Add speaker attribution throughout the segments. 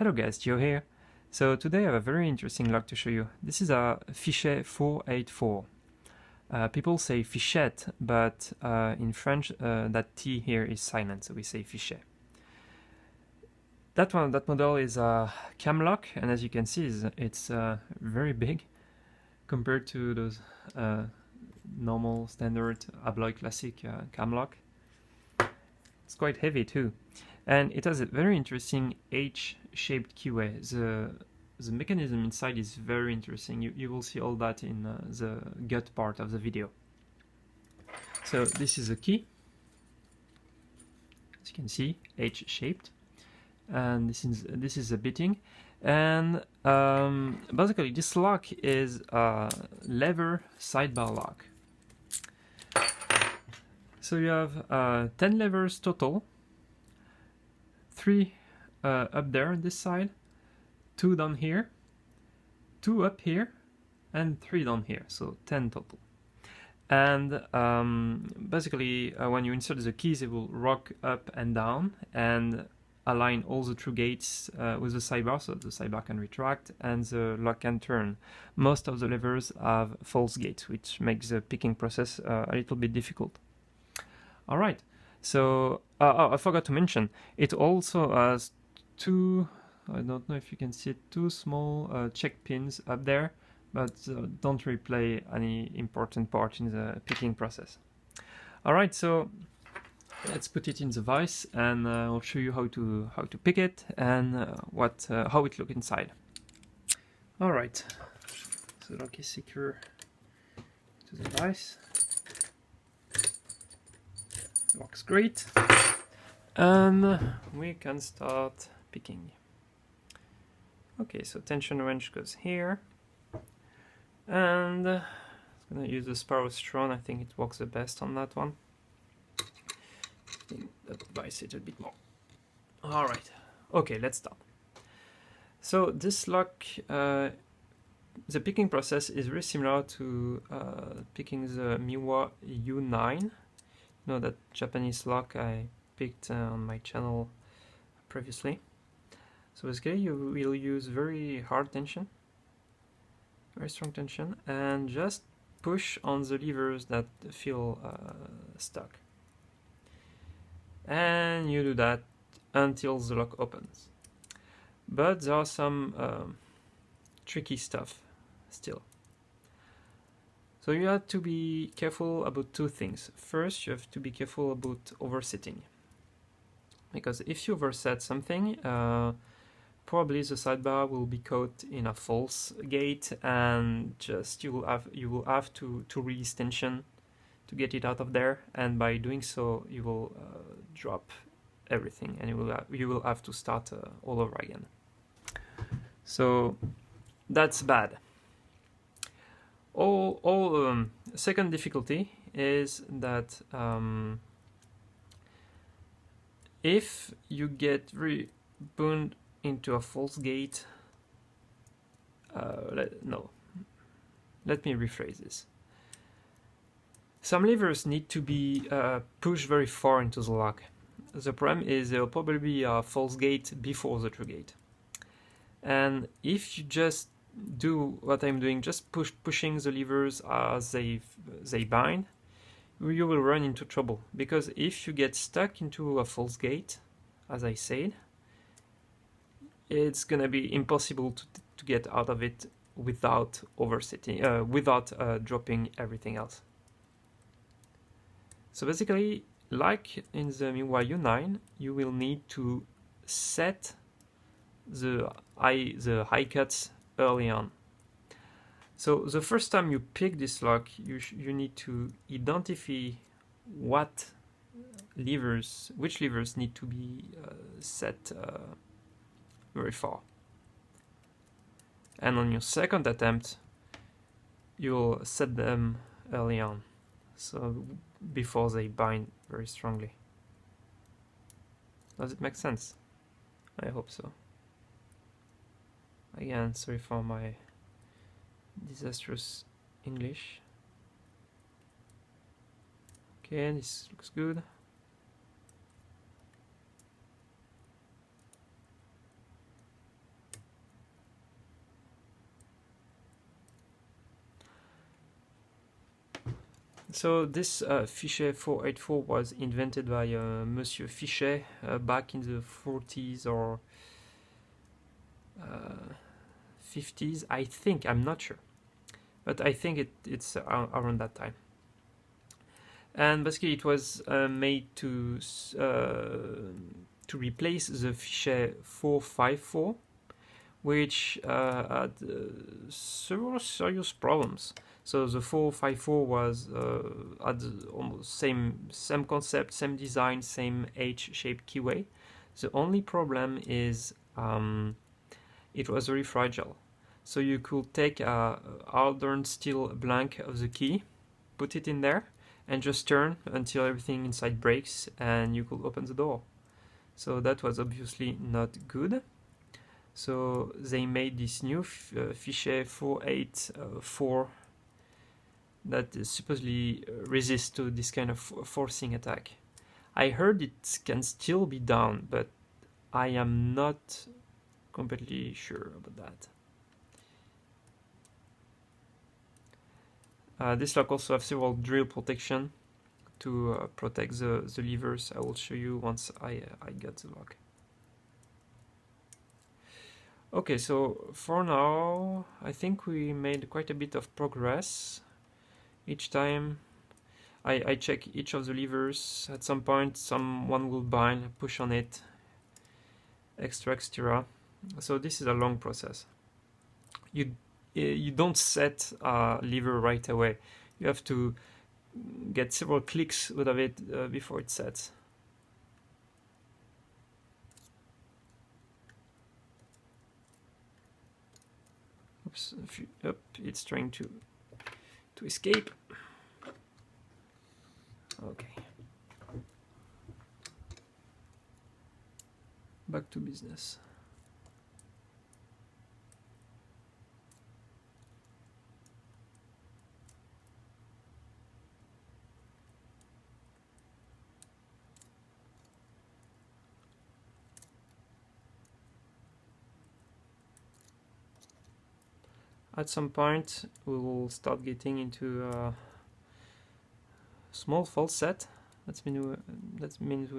Speaker 1: Hello guys, Joe here. So today I have a very interesting lock to show you. This is a Fichet 484. People say Fichet, but in French that T here is silent, so we say Fichet. That model is a cam lock, and as you can see, it's very big compared to those normal standard Abloy Classic cam lock. It's quite heavy too. And it has a very interesting H-shaped keyway. The mechanism inside is very interesting. You will see all that in the gut part of the video. So this is a key. As you can see, H-shaped. And this is a bitting. And basically this lock is a lever sidebar lock. So you have 10 levers total. 3 up there on this side, 2 down here, 2 up here, and 3 down here, so 10 total. And basically when you insert the keys, it will rock up and down and align all the true gates with the sidebar, so the sidebar can retract and the lock can turn. Most of the levers have false gates, which makes the picking process a little bit difficult. Alright. So, I forgot to mention, it also has 2, I don't know if you can see it, 2 small check pins up there, but don't really play any important part in the picking process. Alright, so let's put it in the vise and I'll show you how to pick it and how it looks inside. Alright, so the lock is secure to the vise. Works great, and we can start picking. Okay, so tension wrench goes here, and I'm gonna use the Sparrow Strong. I think it works the best on that one. I think that buys it a bit more. All right, okay, let's start. So this lock, the picking process is very similar to picking the Miwa U9. You know, that Japanese lock I picked on my channel previously. So basically you will use very hard tension, very strong tension, and just push on the levers that feel stuck. And you do that until the lock opens. But there are some tricky stuff still. So you have to be careful about 2 things. First, you have to be careful about oversetting. Because if you overset something, probably the sidebar will be caught in a false gate, and just you will have to release tension to get it out of there, and by doing so you will drop everything, and you will have to start all over again. So that's bad. Second difficulty is that if you get burned into a false gate, let me rephrase this. Some levers need to be pushed very far into the lock. The problem is there will probably be a false gate before the true gate. And if you just do what I'm doing, just pushing the levers as they bind, you will run into trouble, because if you get stuck into a false gate, as I said, it's gonna be impossible to get out of it without oversetting, without dropping everything else. So basically, like in the Miwa U9, you will need to set the high cuts early on. So the first time you pick this lock, you need to identify which levers need to be set very far. And on your second attempt, you'll set them early on, so before they bind very strongly. Does it make sense? I hope so. Again, sorry for my disastrous English. Okay, this looks good. So this Fichet 484 was invented by Monsieur Fichet back in the 40s or 50s, I think. I'm not sure, but I think it's around that time. And basically, it was made to replace the Fichet 454, which had several serious problems. So the 454 was had almost same concept, same design, same H-shaped keyway. The only problem is it was very fragile. So you could take a hardened steel blank of the key, put it in there, and just turn until everything inside breaks, and you could open the door. So that was obviously not good. So they made this new Fichet 484 that supposedly resists to this kind of forcing attack. I heard it can still be done, but I am not completely sure about that. This lock also has several drill protection to protect the levers. I will show you once I get the lock. Okay, so for now, I think we made quite a bit of progress. Each time I check each of the levers. At some point, someone will bind, push on it, extra. So this is a long process. You don't set a lever right away. You have to get several clicks out of it before it sets. Oops, it's trying to escape. Okay. Back to business. At some point, we will start getting into a small false set. That means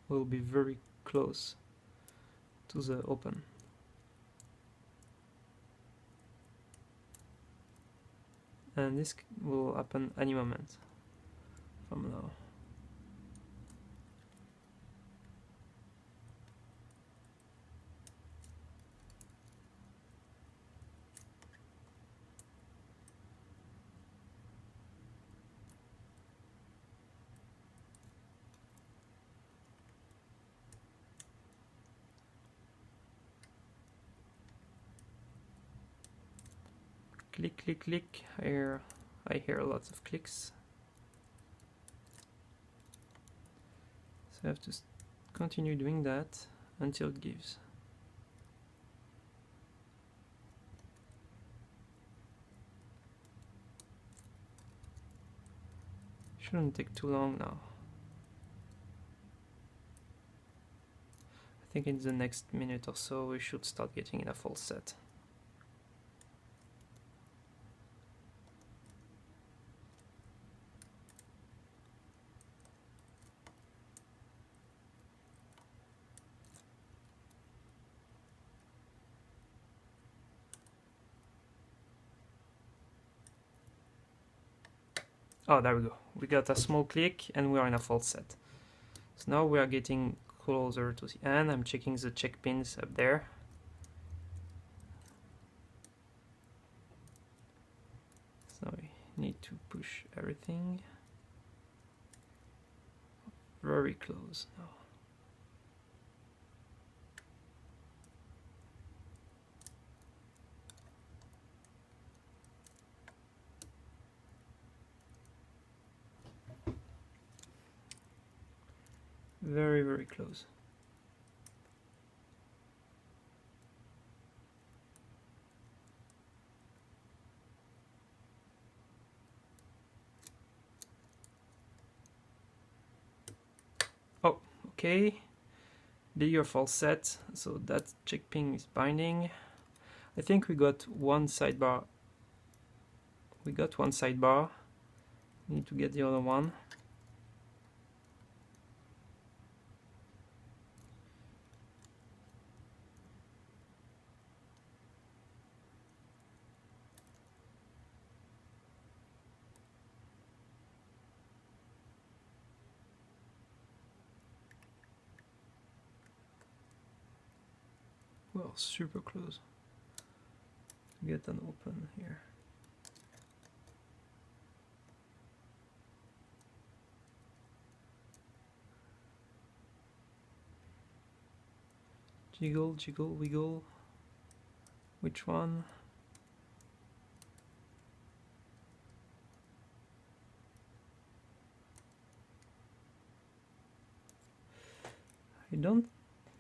Speaker 1: will be very close to the open. And this will happen any moment from now. Click. I hear lots of clicks. So I have to continue doing that until it gives. Shouldn't take too long now. I think in the next minute or so we should start getting in a full set. Oh, there we go. We got a small click and we are in a full set. So now we are getting closer to the end. I'm checking the check pins up there. So we need to push everything. Very close now. Very close. Oh, okay. Bigger false set, so that check pin is binding. I think we got one sidebar. Need to get the other one. Well, super close to get an open here. Jiggle, jiggle, wiggle. Which one?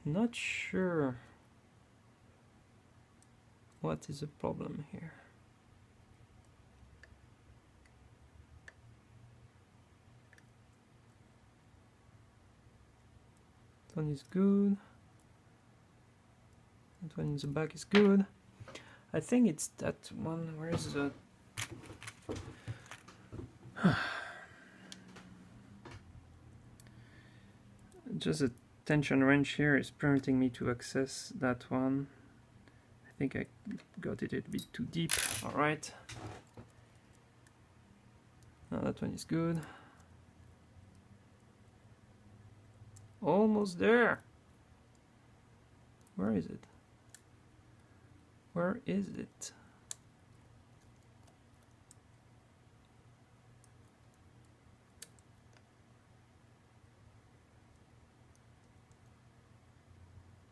Speaker 1: Not sure what is the problem here. That one is good. That one in the back is good. I think it's that one. Where is the... Just a tension wrench here is preventing me to access that one. I think I got it a bit too deep. Alright. Now that one is good. Almost there. Where is it? Where is it?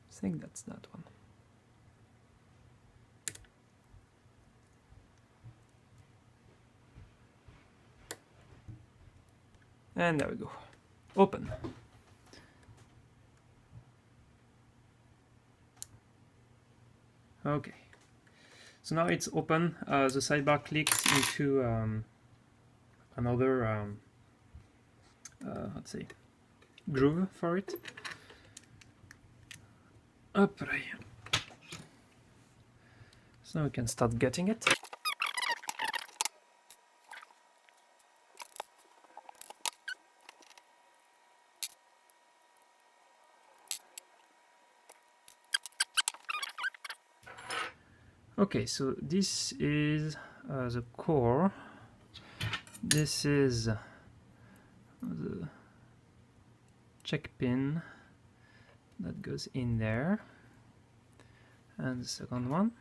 Speaker 1: I think that's that one. And there we go. Open. Okay. So now it's open. The sidebar clicked into another, let's say, groove for it. Up right. So now we can start getting it. Okay, so this is the core. This is the check pin that goes in there, and the second one.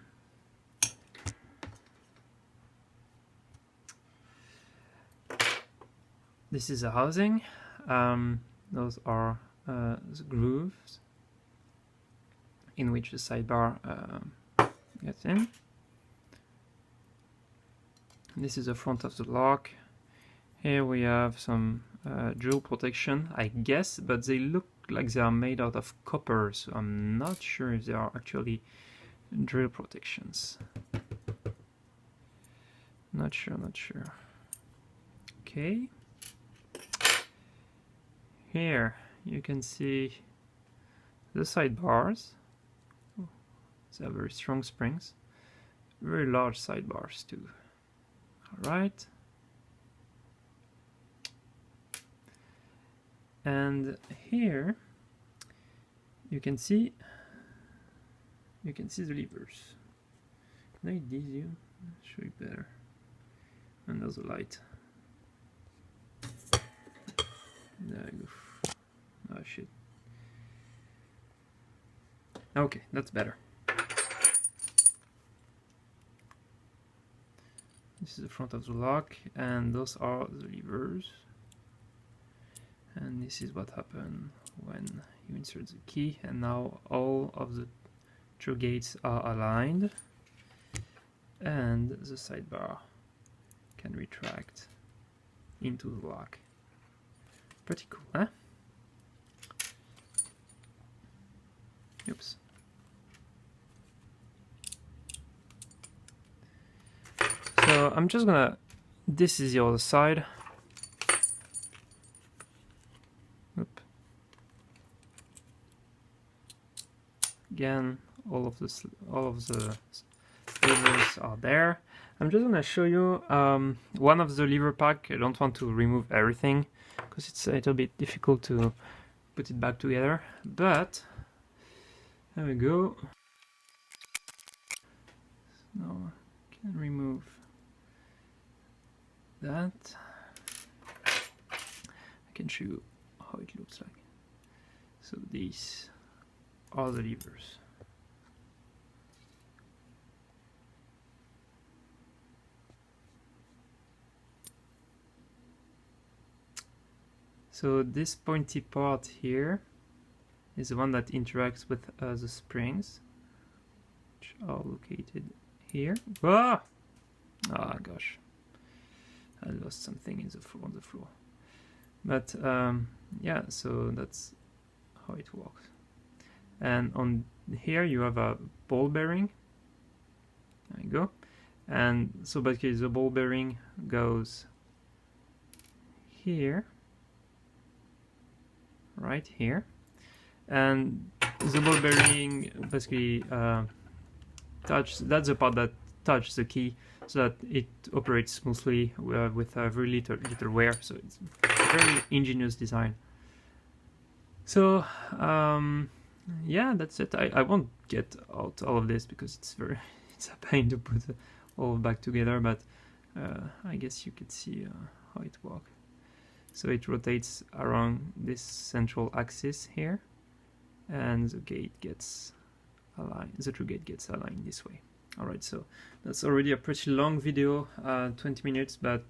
Speaker 1: This is a housing. Those are the grooves in which the sidebar gets in. This is the front of the lock. Here we have some drill protection, I guess, but they look like they are made out of copper, so I'm not sure if they are actually drill protections. Not sure. Okay. Here you can see the sidebars. They have very strong springs, very large sidebars too. Alright. And here you can see the levers. Can I ease you? Show you better. And there's a light. There you go. Oh shit. Okay, that's better. This is the front of the lock, and those are the levers. And this is what happens when you insert the key, and now all of the through gates are aligned, and the sidebar can retract into the lock. Pretty cool, huh? Oops. So I'm just gonna, this is the other side. Oop. Again, all of the levers are there. I'm just gonna show you one of the lever pack. I don't want to remove everything because it's a little bit difficult to put it back together, but there we go. Now I can remove that. I can show you how it looks like. So these are the levers. So this pointy part here is the one that interacts with the springs, which are located here. Ah! Ah, gosh, I lost something on the floor. But yeah, so that's how it works. And on here you have a ball bearing. There you go. And so basically the ball bearing goes here, right here, and the ball bearing basically that's the part that touches the key so that it operates smoothly with very little wear. So it's a very ingenious design. So yeah, that's it. I won't get out all of this because it's a pain to put all back together, but I guess you could see how it works. So it rotates around this central axis here, and the gate gets aligned. The true gate gets aligned this way. Alright, so that's already a pretty long video, 20 minutes, but